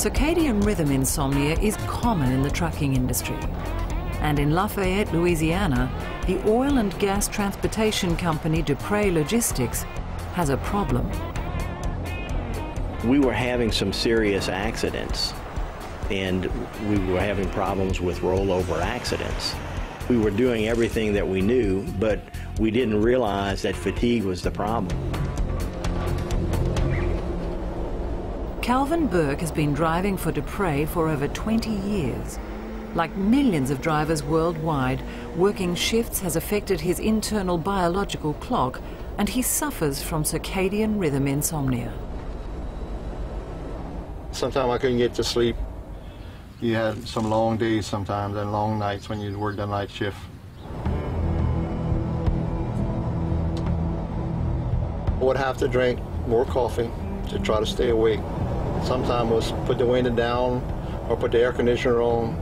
Circadian rhythm insomnia is common in the trucking industry. And in Lafayette, Louisiana, the oil and gas transportation company Dupre Logistics has a problem. We were having some serious accidents, and we were having problems with rollover accidents. We were doing everything that we knew, but we didn't realize that fatigue was the problem. Calvin Burke has been driving for Dupre for over 20 years. Like millions of drivers worldwide, working shifts has affected his internal biological clock, and he suffers from circadian rhythm insomnia. Sometimes I couldn't get to sleep. You had some long days sometimes and long nights when you worked the night shift. I would have to drink more coffee to try to stay awake. Sometimes it was put the window down or put the air conditioner on,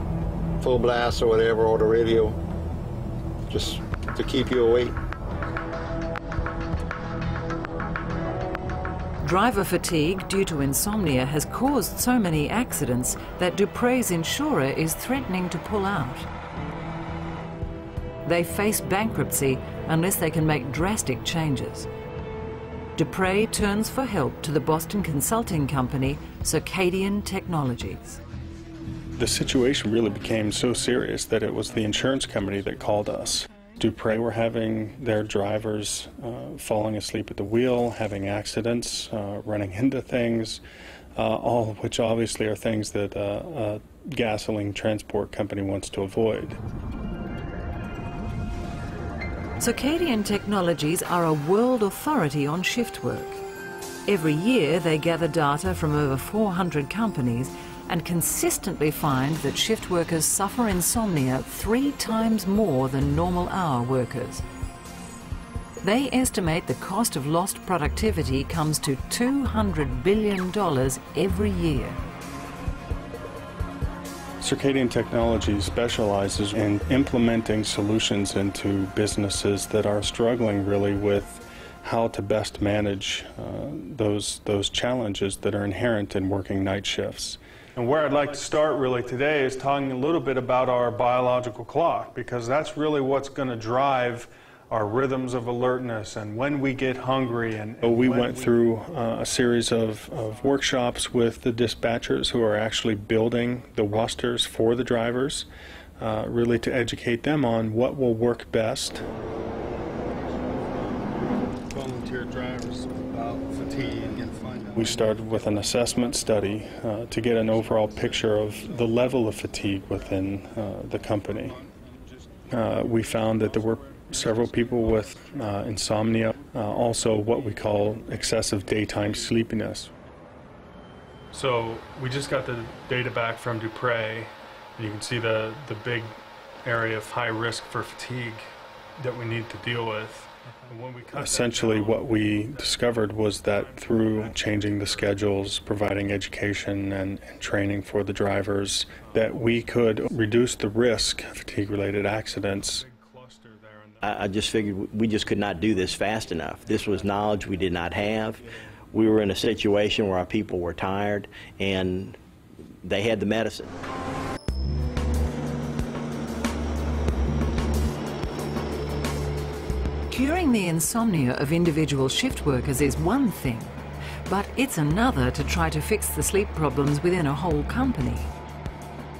full blast or whatever, or the radio, just to keep you awake. Driver fatigue due to insomnia has caused so many accidents that Dupre's insurer is threatening to pull out. They face bankruptcy unless they can make drastic changes. Dupre turns for help to the Boston consulting company Circadian Technologies. The situation really became so serious that it was the insurance company that called us. Dupre were having their drivers falling asleep at the wheel, having accidents, running into things, all of which obviously are things that a gasoline transport company wants to avoid. Circadian Technologies are a world authority on shift work. Every year they gather data from over 400 companies and consistently find that shift workers suffer insomnia 3 times more than normal hour workers. They estimate the cost of lost productivity comes to $200 billion every year. Circadian Technologies specializes in implementing solutions into businesses that are struggling really with how to best manage those challenges that are inherent in working night shifts. And where I'd like to start really today is talking a little bit about our biological clock, because that's really what's going to drive our rhythms of alertness and when we get hungry. We went through a series of workshops with the dispatchers who are actually building the rosters for the drivers, really to educate them on what will work best. Volunteer drivers about fatigue and find out. We started with an assessment study to get an overall picture of the level of fatigue within the company. We found that there were several people with insomnia, also what we call excessive daytime sleepiness. So we just got the data back from Dupre. You can see the big area of high risk for fatigue that we need to deal with. Essentially what we discovered was that through changing the schedules, providing education and training for the drivers, that we could reduce the risk of fatigue-related accidents. I just figured we just could not do this fast enough. This was knowledge we did not have. We were in a situation where our people were tired and they had the medicine. Curing the insomnia of individual shift workers is one thing, but it's another to try to fix the sleep problems within a whole company.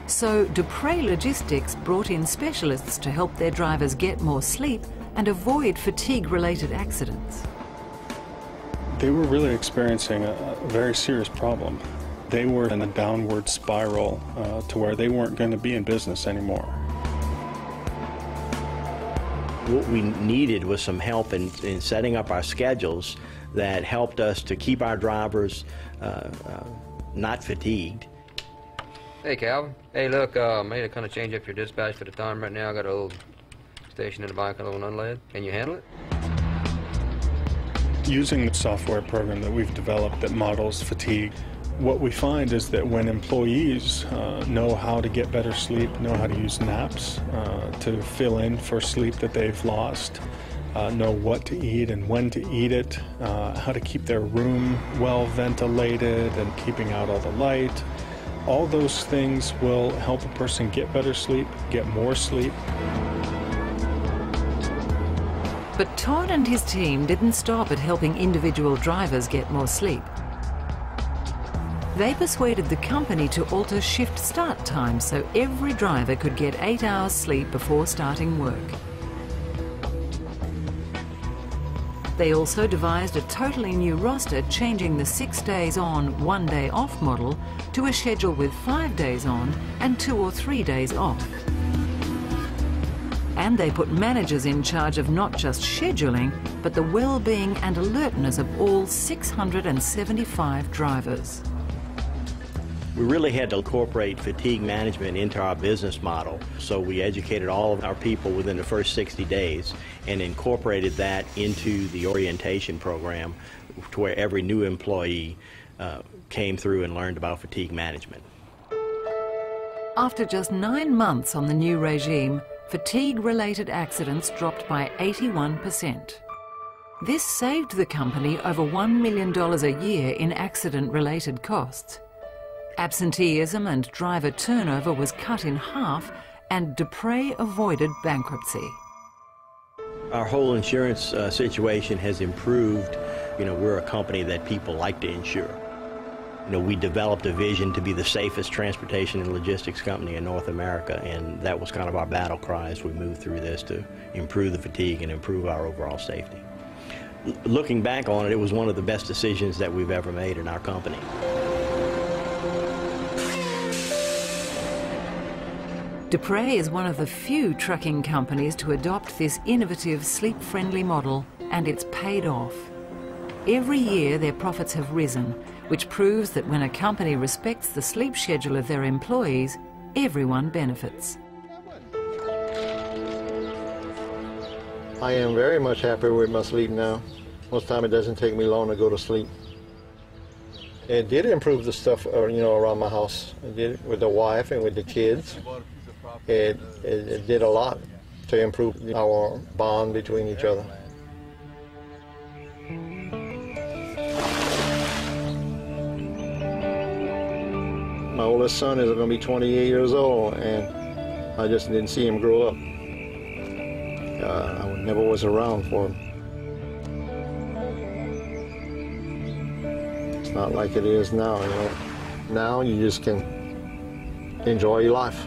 So Dupre Logistics brought in specialists to help their drivers get more sleep and avoid fatigue-related accidents. They were really experiencing a very serious problem. They were in a downward spiral to where they weren't going to be in business anymore. What we needed was some help in setting up our schedules that helped us to keep our drivers not fatigued. Hey, Calvin. Hey, look, I need to kind of change up your dispatch for the time right now. I got a little station in the back, a little unlead. Can you handle it? Using the software program that we've developed that models fatigue, what we find is that when employees know how to get better sleep, know how to use naps to fill in for sleep that they've lost, know what to eat and when to eat it, how to keep their room well ventilated and keeping out all the light, All those things will help a person get better sleep, get more sleep. But Todd and his team didn't stop at helping individual drivers get more sleep. They persuaded the company to alter shift start times so every driver could get 8 hours sleep before starting work. They also devised a totally new roster, changing the 6 days on, 1 day off model to a schedule with 5 days on and 2 or 3 days off. And they put managers in charge of not just scheduling, but the well-being and alertness of all 675 drivers. We really had to incorporate fatigue management into our business model, so we educated all of our people within the first 60 days and incorporated that into the orientation program to where every new employee came through and learned about fatigue management. After just 9 months on the new regime, fatigue-related accidents dropped by 81%. This saved the company over $1 million a year in accident-related costs. Absenteeism and driver turnover was cut in half, and Dupre avoided bankruptcy. Our whole insurance situation has improved. You know, we're a company that people like to insure. You know, we developed a vision to be the safest transportation and logistics company in North America, and that was kind of our battle cry as we moved through this, to improve the fatigue and improve our overall safety. Looking back on it, it was one of the best decisions that we've ever made in our company. Dupre is one of the few trucking companies to adopt this innovative, sleep-friendly model, and it's paid off. Every year their profits have risen, which proves that when a company respects the sleep schedule of their employees, everyone benefits. I am very much happy with my sleep now. Most time it doesn't take me long to go to sleep. It did improve the stuff, you know, around my house. It did with the wife and with the kids. It did a lot to improve our bond between each other. My oldest son is going to be 28 years old, and I just didn't see him grow up. I never was around for him. It's not like it is now, you know. Now you just can enjoy your life.